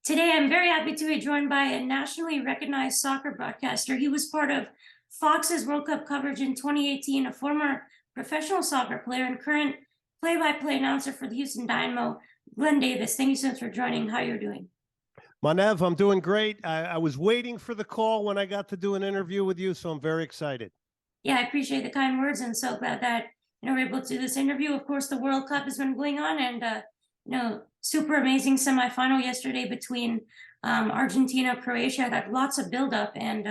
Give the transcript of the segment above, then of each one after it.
Today, I'm very happy to be joined by a nationally recognized soccer broadcaster. He was part of Fox's World Cup coverage in 2018, a former professional soccer player and current play-by-play announcer for the Houston Dynamo, Glenn Davis. Thank you so much for joining. How you're doing? Manev, I'm doing great. I was waiting for the call when I got to do an interview with you, so I'm very excited. Yeah, I appreciate the kind words and so glad that we're able to do this interview. Of course, the World Cup has been going on, and super amazing semifinal yesterday between Argentina, Croatia. Got lots of buildup, and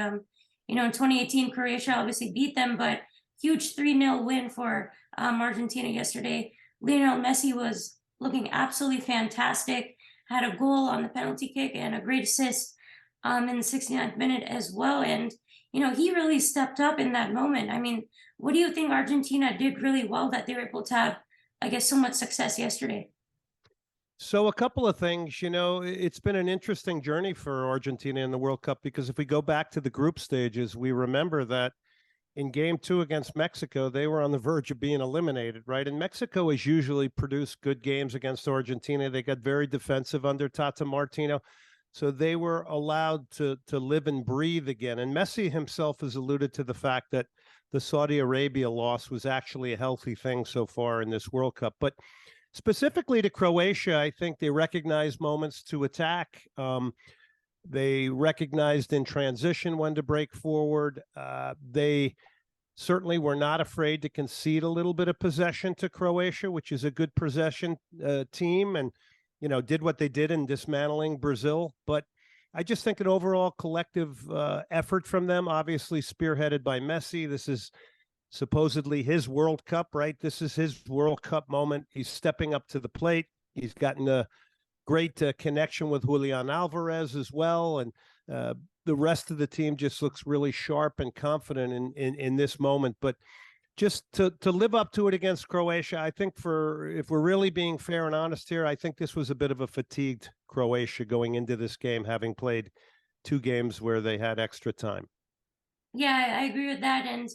in 2018, Croatia obviously beat them, but huge 3-0 win for Argentina yesterday. Lionel Messi was looking absolutely fantastic. Had a goal on the penalty kick and a great assist in the 69th minute as well, and he really stepped up in that moment. I mean, what do you think Argentina did really well that they were able to have, I guess, so much success yesterday? So a couple of things, it's been an interesting journey for Argentina in the World Cup, because if we go back to the group stages, we remember that in game 2 against Mexico, they were on the verge of being eliminated, right? And Mexico has usually produced good games against Argentina. They got very defensive under Tata Martino. So they were allowed to live and breathe again. And Messi himself has alluded to the fact that the Saudi Arabia loss was actually a healthy thing so far in this World Cup. But specifically to Croatia, I think they recognized moments to attack. They recognized in transition when to break forward. They certainly were not afraid to concede a little bit of possession to Croatia, which is a good possession team, and did what they did in dismantling Brazil. But I just think an overall collective effort from them, obviously spearheaded by Messi. This is supposedly his World Cup, right? This is his World Cup moment. He's stepping up to the plate. He's gotten a great connection with Julian Alvarez as well. And the rest of the team just looks really sharp and confident in this moment. But just to live up to it against Croatia, I think if we're really being fair and honest here, I think this was a bit of a fatigued Croatia going into this game, having played 2 games where they had extra time. Yeah, I agree with that. And,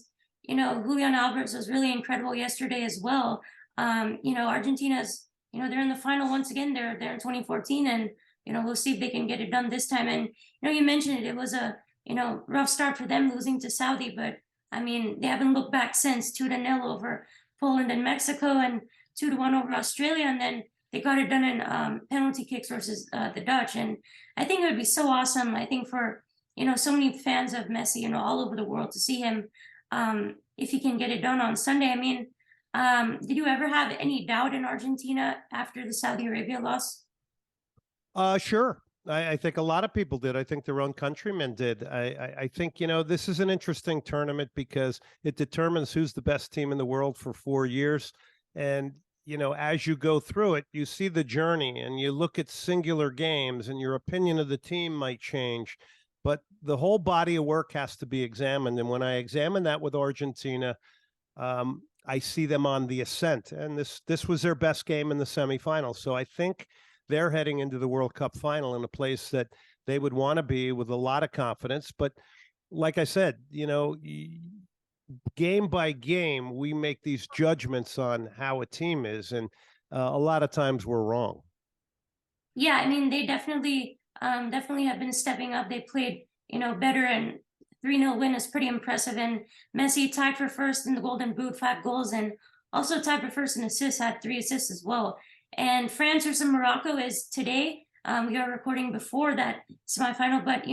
Julian Alvarez was really incredible yesterday as well. Argentina's, they're in the final once again. They're there in 2014, and, we'll see if they can get it done this time. And, you mentioned it was a, rough start for them losing to Saudi, but I mean, they haven't looked back since. 2-0 over Poland and Mexico, and 2-1 over Australia, and then they got it done in penalty kicks versus the Dutch. And I think it would be so awesome, I think, for so many fans of Messi, all over the world, to see him if he can get it done on Sunday. I mean, did you ever have any doubt in Argentina after the Saudi Arabia loss? Sure. I think a lot of people did. I think their own countrymen did. I think, this is an interesting tournament because it determines who's the best team in the world for 4 years. And, as you go through it, you see the journey and you look at singular games, and your opinion of the team might change. But the whole body of work has to be examined. And when I examine that with Argentina, I see them on the ascent. And this was their best game in the semifinals. So I think they're heading into the World Cup final in a place that they would want to be with a lot of confidence. But like I said, game by game, we make these judgments on how a team is. And a lot of times we're wrong. Yeah, I mean, they definitely have been stepping up. They played, better, and 3-0 win is pretty impressive. And Messi tied for first in the Golden Boot, 5 goals, and also tied for first in assists, had 3 assists as well. And France versus Morocco is today. We are recording before that semifinal, but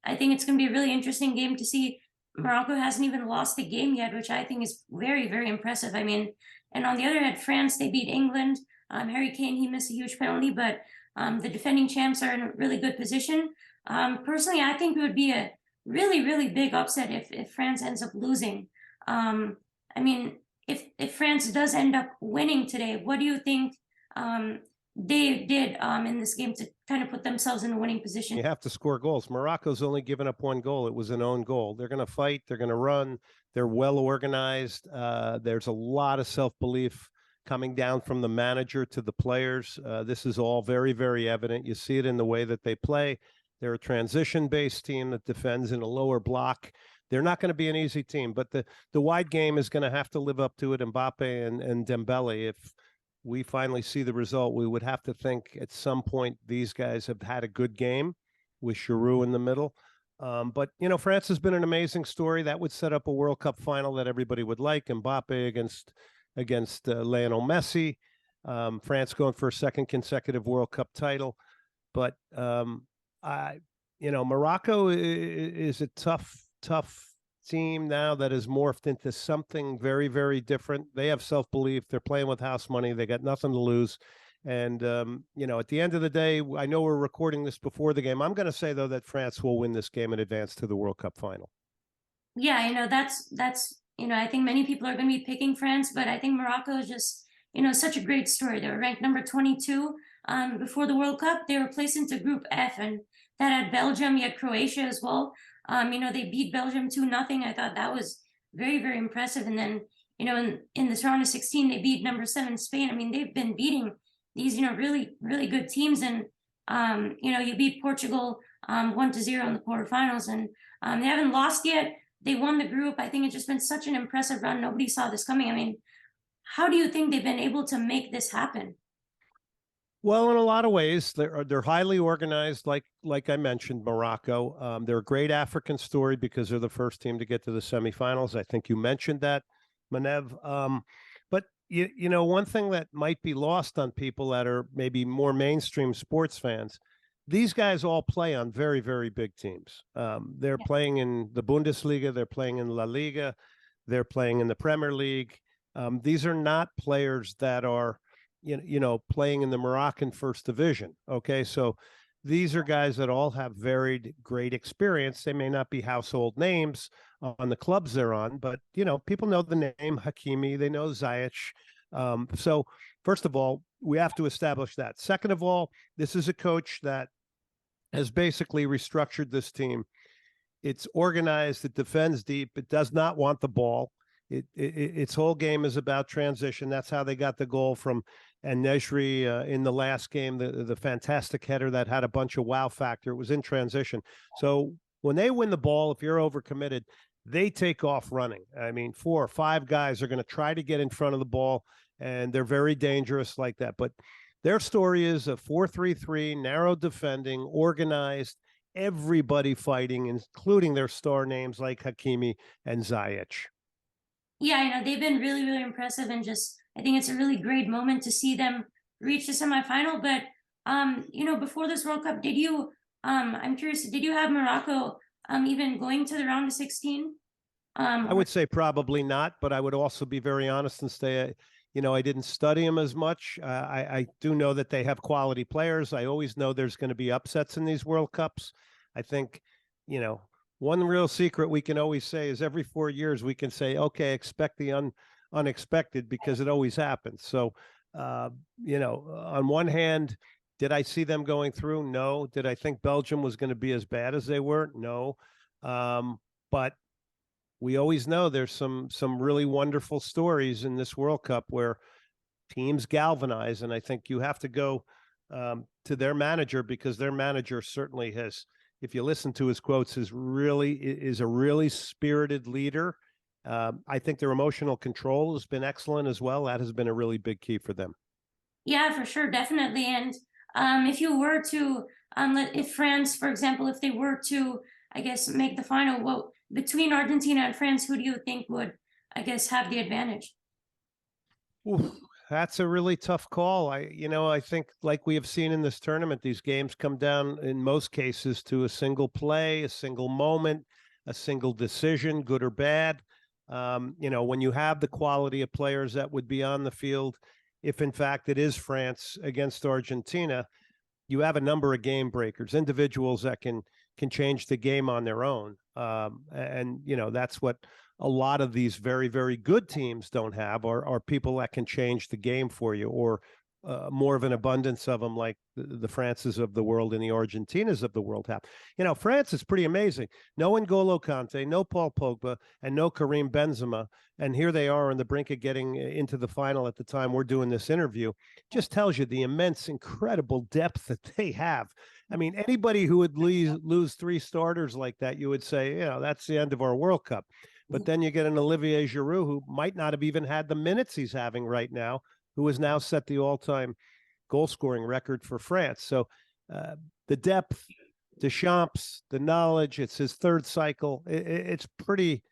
I think it's going to be a really interesting game to see. Morocco hasn't even lost a game yet, which I think is very, very impressive. I mean, and on the other hand, France, they beat England. Harry Kane, he missed a huge penalty, but the defending champs are in a really good position. Personally, I think it would be a really, really big upset if France ends up losing. I mean, if France does end up winning today, what do you think they did in this game to kind of put themselves in a winning position? You have to score goals. Morocco's only given up 1 goal. It was an own goal. They're going to fight. They're going to run. They're well organized. There's a lot of self-belief coming down from the manager to the players. This is all very, very evident. You see it in the way that they play. They're a transition-based team that defends in a lower block. They're not going to be an easy team, but the wide game is going to have to live up to it. Mbappe and Dembele, if we finally see the result, we would have to think at some point these guys have had a good game with Giroud in the middle. But you know, France has been an amazing story. That would set up a World Cup final that everybody would like. Mbappe against Lionel Messi. France going for a second consecutive World Cup title. But you know, Morocco is a tough team now that has morphed into something very, very different. They have self-belief. They're playing with house money. They got nothing to lose. And, you know, at the end of the day, I know we're recording this before the game. I'm going to say, though, that France will win this game and advance to the World Cup final. Yeah, that's I think many people are going to be picking France, but I think Morocco is just such a great story. They were ranked number 22 before the World Cup. They were placed into Group F, and that had Belgium, you had Croatia as well. They beat Belgium 2-0. I thought that was very, very impressive. And then in this round of 16, they beat number 7 Spain. I mean, they've been beating these really, really good teams, and you beat Portugal 1-0 in the quarterfinals, and they haven't lost yet. They won the group. I think it's just been such an impressive run. Nobody saw this coming. I mean, how do you think they've been able to make this happen? Well, in a lot of ways, they're highly organized. Like I mentioned, Morocco. They're a great African story because they're the first team to get to the semifinals. I think you mentioned that, Manev. But you know, one thing that might be lost on people that are maybe more mainstream sports fans, these guys all play on very, very big teams. They're playing in the Bundesliga, they're playing in La Liga, they're playing in the Premier League. These are not players that are, playing in the Moroccan first division. Okay, so these are guys that all have varied great experience. They may not be household names on the clubs they're on, but people know the name Hakimi, they know Ziyech. So first of all, we have to establish that. Second of all, this is a coach that has basically restructured this team. It's organized, it defends deep, it does not want the ball. Its whole game is about transition. That's how they got the goal from Nesri in the last game, the fantastic header that had a bunch of wow factor. It was in transition. So when they win the ball, if you're overcommitted, they take off running. I mean, 4 or 5 guys are going to try to get in front of the ball, and they're very dangerous like that. But their story is a 4-3-3, narrow defending, organized, everybody fighting, including their star names like Hakimi and Ziyech. Yeah, they've been really, really impressive, and just I think it's a really great moment to see them reach the semifinal. But before this World Cup, did you I'm curious, did you have Morocco even going to the round of 16? I would say probably not, but I would also be very honest and say, I didn't study them as much. I do know that they have quality players. I always know there's going to be upsets in these World Cups. I think, one real secret we can always say is every 4 years we can say, okay, expect the unexpected, because it always happens. So, on one hand, did I see them going through? No. Did I think Belgium was going to be as bad as they were? No. But we always know there's some really wonderful stories in this World Cup where teams galvanize, and I think you have to go to their manager, because their manager certainly has, if you listen to his quotes, is a really spirited leader. I think their emotional control has been excellent as well. That has been a really big key for them. Yeah, for sure, definitely. And if you were to if France, for example, if they were to, I guess, make the final, between Argentina and France, who do you think would, I guess, have the advantage? Ooh, that's a really tough call. I think, like we have seen in this tournament, these games come down in most cases to a single play, a single moment, a single decision, good or bad. When you have the quality of players that would be on the field, if in fact it is France against Argentina, you have a number of game breakers, individuals that can change the game on their own. And that's what a lot of these very, very good teams don't have, are people that can change the game for you, or more of an abundance of them, like the Frances of the world and the Argentinas of the world have. France is pretty amazing. No N'Golo Kante, no Paul Pogba, and no Karim Benzema. And here they are on the brink of getting into the final at the time we're doing this interview. Just tells you the immense, incredible depth that they have. I mean, anybody who would lose 3 starters like that, you would say, that's the end of our World Cup. But then you get an Olivier Giroud, who might not have even had the minutes he's having right now, who has now set the all-time goal scoring record for France. So the depth, Deschamps, the knowledge, it's his third cycle. It's pretty,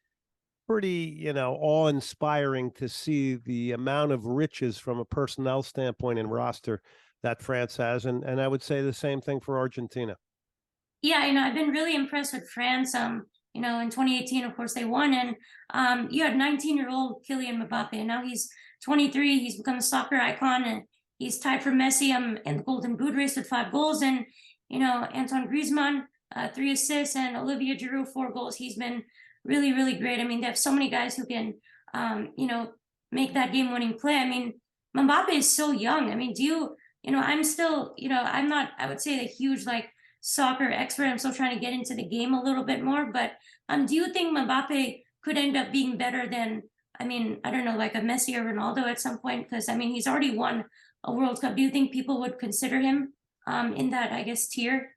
awe-inspiring to see the amount of riches from a personnel standpoint and roster that France has. And I would say the same thing for Argentina. Yeah, I've been really impressed with France. In 2018, of course, they won, and you had 19-year-old Kylian Mbappe, and now he's 23. He's become a soccer icon, and he's tied for Messi in the Golden Boot race with 5 goals, and Antoine Griezmann 3 assists, and Olivier Giroud 4 goals. He's been really, really great. I mean, they have so many guys who can, make that game-winning play. I mean, Mbappe is so young. I mean, I'm still, I'm not, I would say, a huge soccer expert. I'm still trying to get into the game a little bit more, but do you think Mbappe could end up being better than, I don't know, like a Messi or Ronaldo at some point? Because he's already won a World Cup. Do you think people would consider him in that, I guess, tier?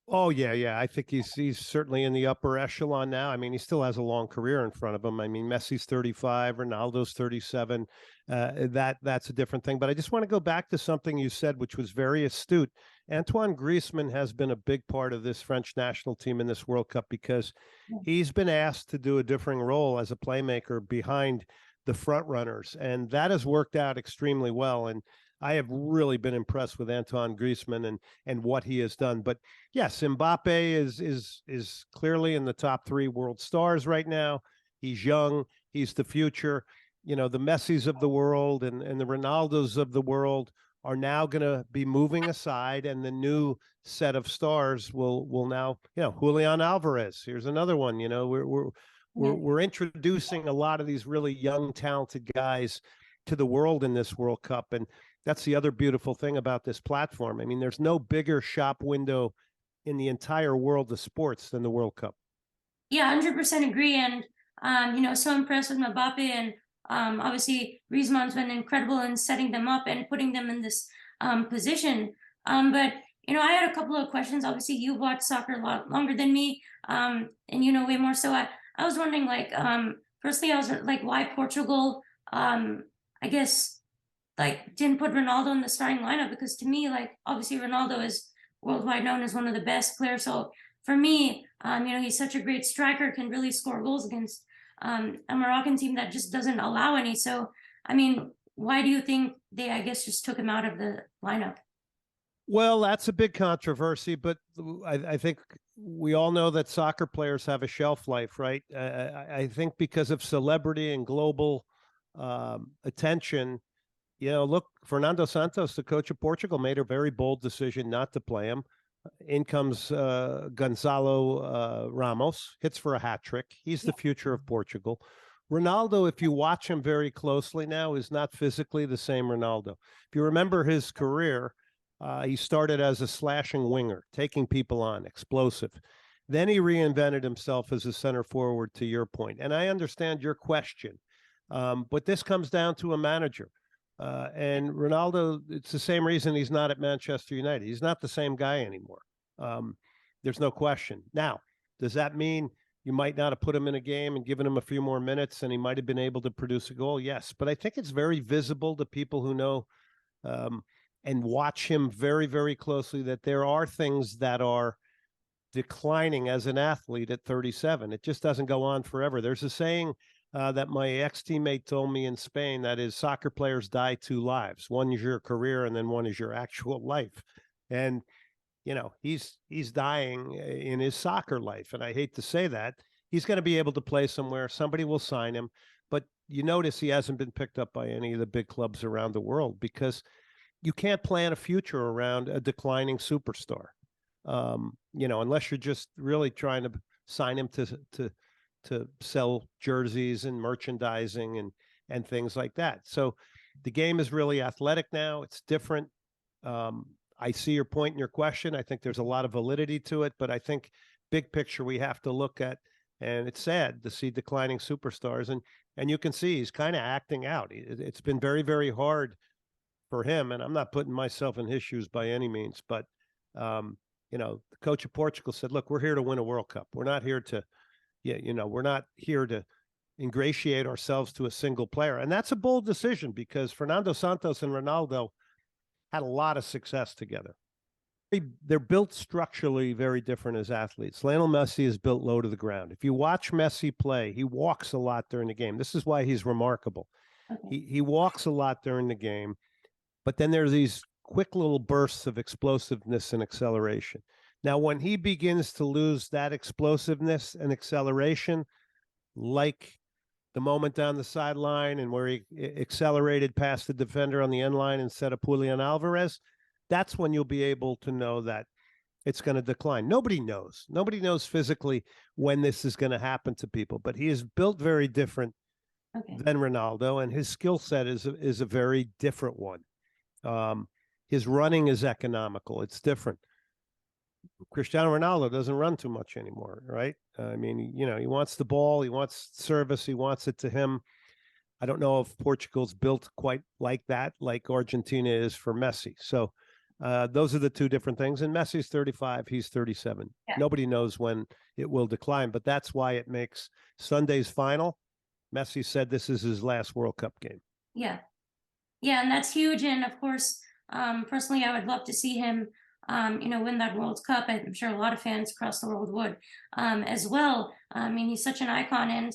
Oh yeah. I think he's certainly in the upper echelon now. I mean, he still has a long career in front of him. I mean, Messi's 35, Ronaldo's 37. That's a different thing. But I just want to go back to something you said, which was very astute. Antoine Griezmann has been a big part of this French national team in this World Cup because he's been asked to do a differing role as a playmaker behind the front runners, and that has worked out extremely well. And I have really been impressed with Antoine Griezmann and what he has done. But yes, Mbappe is clearly in the top 3 world stars right now. He's young. He's the future. The Messis of the world and the Ronaldos of the world are now going to be moving aside, and the new set of stars will now, Julian Alvarez. Here's another one. We're introducing a lot of these really young, talented guys to the world in this World Cup, and that's the other beautiful thing about this platform. I mean, there's no bigger shop window in the entire world of sports than the World Cup. Yeah, 100% agree. And, so impressed with Mbappe, and obviously Griezmann's been incredible in setting them up and putting them in this position. But, I had a couple of questions. Obviously, you watched soccer a lot longer than me, and way more. So I was wondering, firstly, I was why Portugal, I guess, didn't put Ronaldo in the starting lineup, because to me, obviously Ronaldo is worldwide known as one of the best players. So for me, he's such a great striker, can really score goals against a Moroccan team that just doesn't allow any. So, why do you think they, I guess, just took him out of the lineup? Well, that's a big controversy, but I think we all know that soccer players have a shelf life, right? I think because of celebrity and global attention, look, Fernando Santos, the coach of Portugal, made a very bold decision not to play him. In comes Gonzalo Ramos, hits for a hat trick. He's the future of Portugal. Ronaldo, if you watch him very closely now, is not physically the same Ronaldo. If you remember his career, he started as a slashing winger, taking people on, explosive. Then he reinvented himself as a center forward, to your point. And I understand your question, but this comes down to a manager. And Ronaldo, it's the same reason he's not at Manchester United. He's not the same guy anymore. There's no question. Now, does that mean you might not have put him in a game and given him a few more minutes and he might have been able to produce a goal? Yes, but I think it's very visible to people who know and watch him very, very closely that there are things that are declining as an athlete at 37. It just doesn't go on forever. There's a saying that my ex-teammate told me in Spain, that is, soccer players die 2 lives. One is your career and then one is your actual life. And, he's dying in his soccer life. And I hate to say that. He's going to be able to play somewhere. Somebody will sign him. But you notice he hasn't been picked up by any of the big clubs around the world because you can't plan a future around a declining superstar. Unless you're just really trying to sign him to sell jerseys and merchandising and things like that. So the game is really athletic now. It's different. I see your point in your question. I think there's a lot of validity to it, but I think big picture we have to look at, and it's sad to see declining superstars. And you can see he's kind of acting out. It's been very, very hard for him. And I'm not putting myself in his shoes by any means, but the coach of Portugal said, look, we're here to win a World Cup. We're not here to, we're not here to ingratiate ourselves to a single player. And that's a bold decision because Fernando Santos and Ronaldo had a lot of success together. They're built structurally very different as athletes. Lionel Messi is built low to the ground. If you watch Messi play, he walks a lot during the game. This is why he's remarkable. Okay. He walks a lot during the game, but then there's these quick little bursts of explosiveness and acceleration. Now, when he begins to lose that explosiveness and acceleration, like the moment down the sideline and where he accelerated past the defender on the end line instead of Julian Alvarez, that's when you'll be able to know that it's going to decline. Nobody knows. Nobody knows physically when this is going to happen to people, but he is built very different than Ronaldo, and his skill set is a very different one. His running is economical. It's different. Cristiano Ronaldo doesn't run too much anymore, right? I mean, you know, he wants the ball, he wants service, he wants it to him. I don't know if Portugal's built quite like that, like Argentina is for Messi. So those are the two different things. And Messi's 35, he's 37. Yeah. Nobody knows when it will decline, but that's why it makes Sunday's final. Messi said this is his last World Cup game. Yeah. Yeah, and that's huge. And of course, personally, I would love to see him win that World Cup. I'm sure a lot of fans across the world would as well. I mean, he's such an icon. And,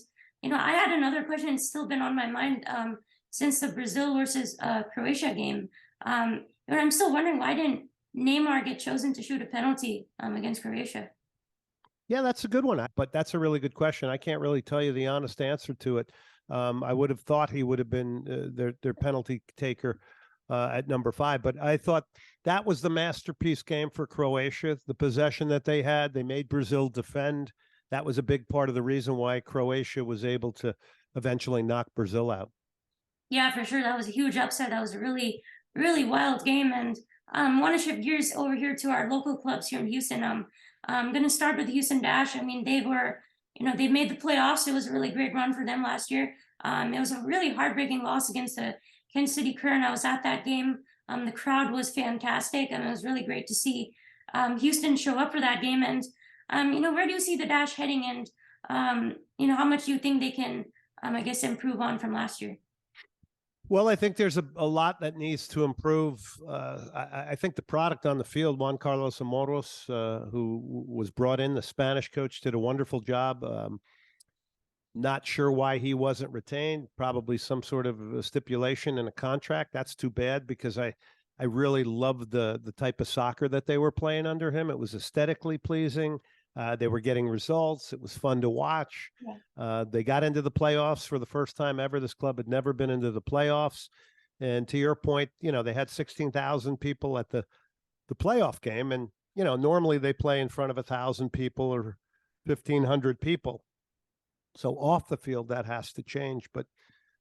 I had another question. It's still been on my mind since the Brazil versus Croatia game. I'm still wondering, why didn't Neymar get chosen to shoot a penalty against Croatia? Yeah, that's a good one, but that's a really good question. I can't really tell you the honest answer to it. I would have thought he would have been their penalty taker at number 5, but I thought that was the masterpiece game for Croatia. The possession that they had, they made Brazil defend. That was a big part of the reason why Croatia was able to eventually knock Brazil out. Yeah, for sure. That was a huge upset. That was a really, really wild game. And want to shift gears over here to our local clubs here in Houston. I'm going to start with Houston Dash. I mean, they were, they made the playoffs. It was a really great run for them last year. It was a really heartbreaking loss against the Kansas City Current. I was at that game. The crowd was fantastic, and it was really great to see Houston show up for that game. And, where do you see the Dash heading? And, how much do you think they can, I guess, improve on from last year? Well, I think there's a lot that needs to improve. I think the product on the field, Juan Carlos Amoros, who was brought in, the Spanish coach, did a wonderful job. Not sure why he wasn't retained. Probably some sort of a stipulation in a contract. That's too bad because I really loved the type of soccer that they were playing under him. It was aesthetically pleasing. They were getting results. It was fun to watch. Yeah. They got into the playoffs for the first time ever. This club had never been into the playoffs. And to your point, they had 16,000 people at the playoff game. And, normally they play in front of 1,000 people or 1,500 people. So off the field, that has to change. But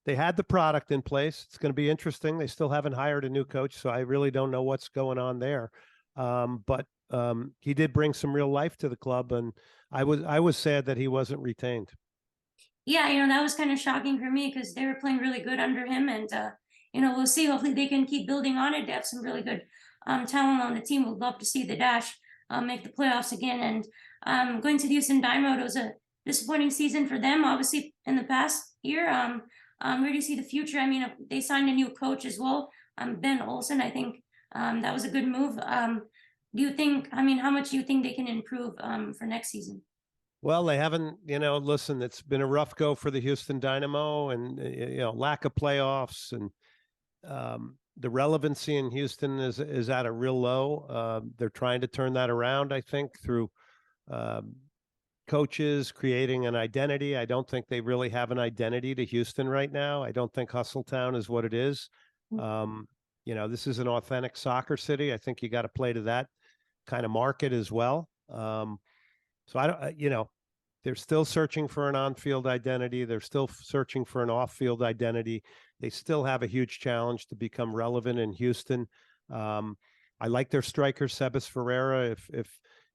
they had the product in place. It's going to be interesting. They still haven't hired a new coach, so I really don't know what's going on there. But he did bring some real life to the club, and I was sad that he wasn't retained. Yeah, that was kind of shocking for me because they were playing really good under him, and we'll see. Hopefully, they can keep building on it. They have some really good talent on the team. We'd love to see the Dash make the playoffs again. And going to the Houston Dynamo, it was a disappointing season for them, obviously, in the past year. Where do you see the future? I mean, they signed a new coach as well, Ben Olsen. I think that was a good move. Do you think, how much do you think they can improve for next season? Well, they haven't, listen, it's been a rough go for the Houston Dynamo and, lack of playoffs, and the relevancy in Houston is at a real low. They're trying to turn that around, I think, through coaches creating an identity. I don't think they really have an identity to Houston right now. I don't think Hustletown is what it is. This is an authentic soccer city. I think you got to play to that kind of market as well. So I don't, they're still searching for an on-field identity. They're still searching for an off-field identity. They still have a huge challenge to become relevant in Houston. I like their striker, Sebas Ferreira,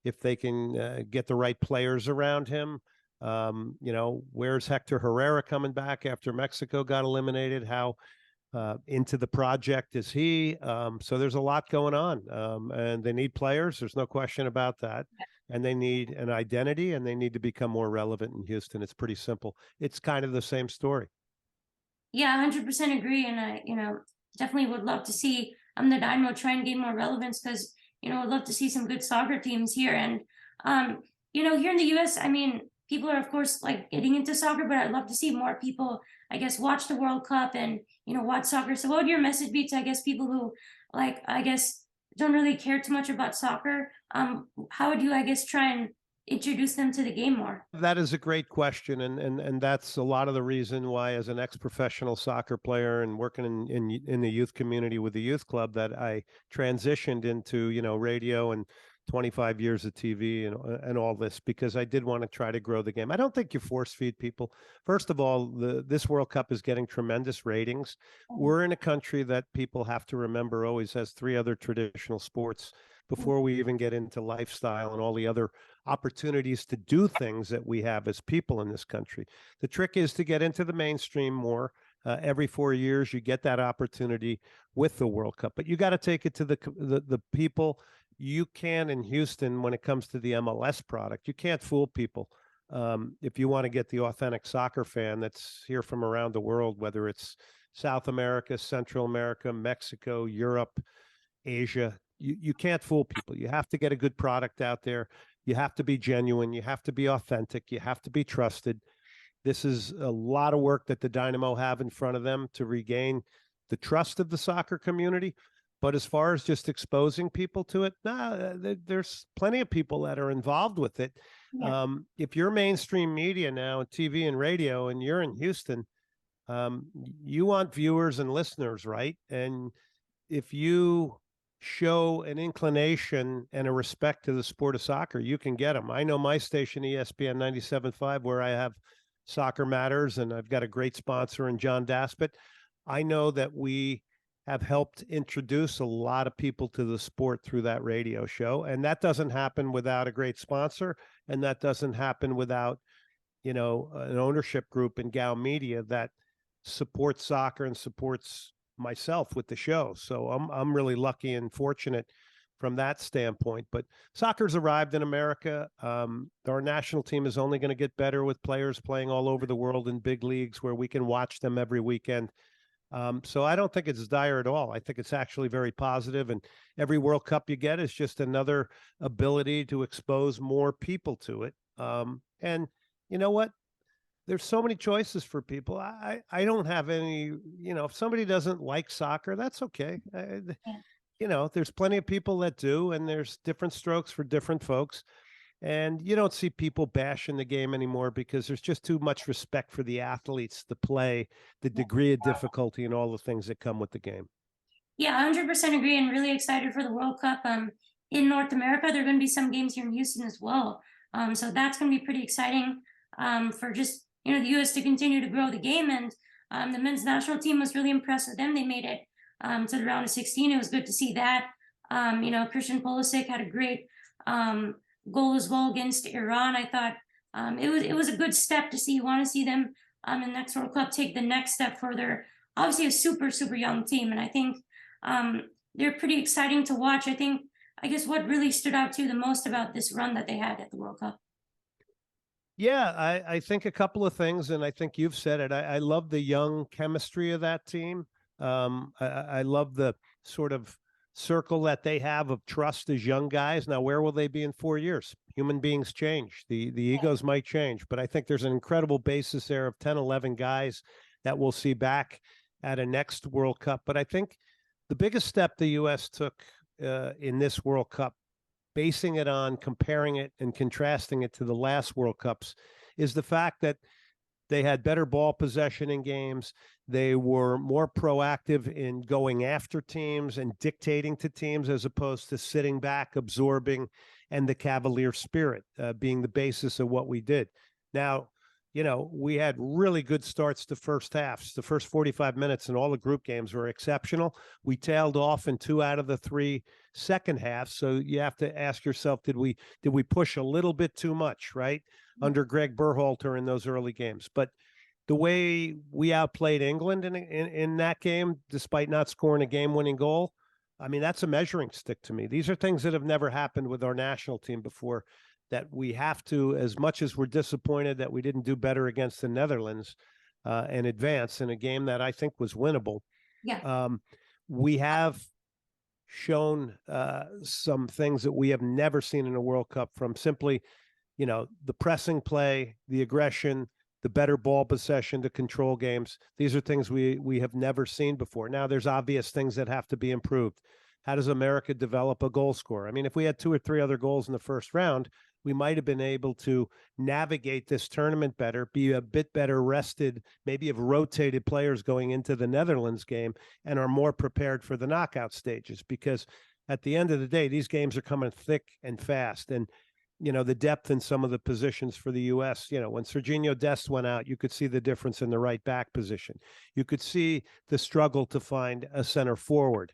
if they can get the right players around him. Where's Hector Herrera coming back after Mexico got eliminated? How into the project is he? So there's a lot going on, and they need players. There's no question about that. and they need an identity, and they need to become more relevant in Houston. It's pretty simple. It's kind of the same story. Yeah, 100% agree. And I, definitely would love to see the Dynamo try and gain more relevance because, I'd love to see some good soccer teams here. And, here in the US, I mean, people are, of course, like getting into soccer, but I'd love to see more people, I guess, watch the World Cup and, watch soccer. So, what would your message be to, I guess, people who, like, I guess, don't really care too much about soccer? How would you, I guess, try and introduce them to the game more? That is a great question, and that's a lot of the reason why, as an ex-professional soccer player and working in the youth community with the youth club, that I transitioned into radio and 25 years of TV and all this, because I did want to try to grow the game. I don't think you force feed people. First of all, this World Cup is getting tremendous ratings. We're in a country that people have to remember always has three other traditional sports before we even get into lifestyle and all the other opportunities to do things that we have as people in this country. The trick is to get into the mainstream more. Every 4 years, you get that opportunity with the World Cup, but you got to take it to the people. You can in Houston when it comes to the MLS product. You can't fool people. If you want to get the authentic soccer fan that's here from around the world, whether it's South America, Central America, Mexico, Europe, Asia, you can't fool people. You have to get a good product out there. You have to be genuine. You have to be authentic. You have to be trusted. This is a lot of work that the Dynamo have in front of them to regain the trust of the soccer community. But as far as just exposing people to it, there's plenty of people that are involved with it. Yeah. If you're mainstream media now, TV and radio, and you're in Houston, you want viewers and listeners, right? And if you show an inclination and a respect to the sport of soccer, you can get them. I know my station, ESPN 97.5, where I have Soccer Matters, and I've got a great sponsor in John Daspit. I know that we have helped introduce a lot of people to the sport through that radio show, and that doesn't happen without a great sponsor, and that doesn't happen without an ownership group in Gow Media that supports soccer and supports myself with the show. So I'm really lucky and fortunate from that standpoint. But soccer's arrived in America. Our national team is only going to get better with players playing all over the world in big leagues where we can watch them every weekend. So I don't think it's dire at all. I think it's actually very positive, and every World Cup you get is just another ability to expose more people to it. And you know what? There's so many choices for people. I don't have any, if somebody doesn't like soccer, that's okay. There's plenty of people that do, and there's different strokes for different folks. And you don't see people bashing the game anymore because there's just too much respect for the athletes, the play, the degree of difficulty, and all the things that come with the game. Yeah, 100% agree, and really excited for the World Cup. In North America, there are going to be some games here in Houston as well. So that's going to be pretty exciting for just the U.S. to continue to grow the game. And the men's national team was really impressed with them. They made it to the round of 16. It was good to see that. Christian Pulisic had a great goal as well against Iran. I thought it was a good step to see. You want to see them in the next World Cup take the next step further. Obviously, a super young team, and I think they're pretty exciting to watch. I guess what really stood out to you the most about this run that they had at the World Cup? Yeah, I think a couple of things, and I think you've said it. I love the young chemistry of that team. I love the sort of circle that they have of trust as young guys. Now, where will they be in 4 years? Human beings change. The egos might change, but I think there's an incredible basis there of 10, 11 guys that we'll see back at a next World Cup. But I think the biggest step the U.S. took in this World Cup, basing it on comparing it and contrasting it to the last World Cups, is the fact that they had better ball possession in games. They were more proactive in going after teams and dictating to teams, as opposed to sitting back, absorbing, and the Cavalier spirit being the basis of what we did. Now, we had really good starts to first halves. The first 45 minutes in all the group games were exceptional. We tailed off in 2 out of the 3 second halves. So you have to ask yourself, did we push a little bit too much, right? Under Greg Berhalter in those early games. But the way we outplayed England in that game, despite not scoring a game-winning goal, I mean, that's a measuring stick to me. These are things that have never happened with our national team before. that we have to, as much as we're disappointed that we didn't do better against the Netherlands and advance in a game that I think was winnable. Yeah. We have shown some things that we have never seen in a World Cup, from simply, the pressing play, the aggression, the better ball possession to control games. These are things we have never seen before. Now, there's obvious things that have to be improved. How does America develop a goal scorer? I mean, if we had 2 or 3 other goals in the first round, we might have been able to navigate this tournament better, be a bit better rested, maybe have rotated players going into the Netherlands game, and are more prepared for the knockout stages. Because at the end of the day, these games are coming thick and fast. And, the depth in some of the positions for the U.S., when Serginho Dest went out, you could see the difference in the right back position. You could see the struggle to find a center forward.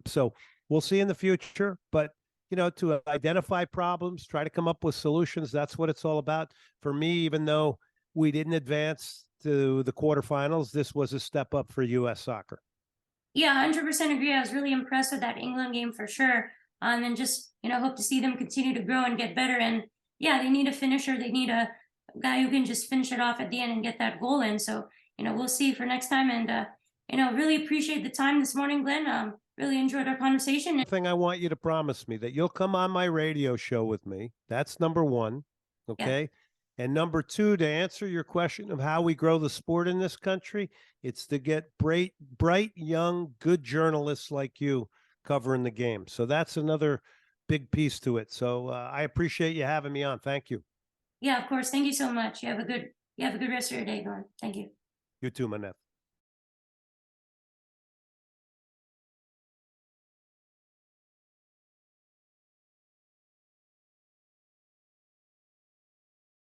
So we'll see in the future, but to identify problems, try to come up with solutions. That's what it's all about. For me, even though we didn't advance to the quarterfinals, this was a step up for U.S. soccer. Yeah, 100% agree. I was really impressed with that England game for sure. And just, hope to see them continue to grow and get better. And yeah, they need a finisher. They need a guy who can just finish it off at the end and get that goal in. So, we'll see for next time. And, really appreciate the time this morning, Glenn. Really enjoyed our conversation. Thing I want you to promise me that you'll come on my radio show with me. That's number one. Okay. Yeah. And number two, to answer your question of how we grow the sport in this country, it's to get bright, young, good journalists like you covering the game. So that's another big piece to it. So I appreciate you having me on. Thank you. Yeah, of course. Thank you so much. You have a good rest of your day, Glenn. Thank you. You too, Manef.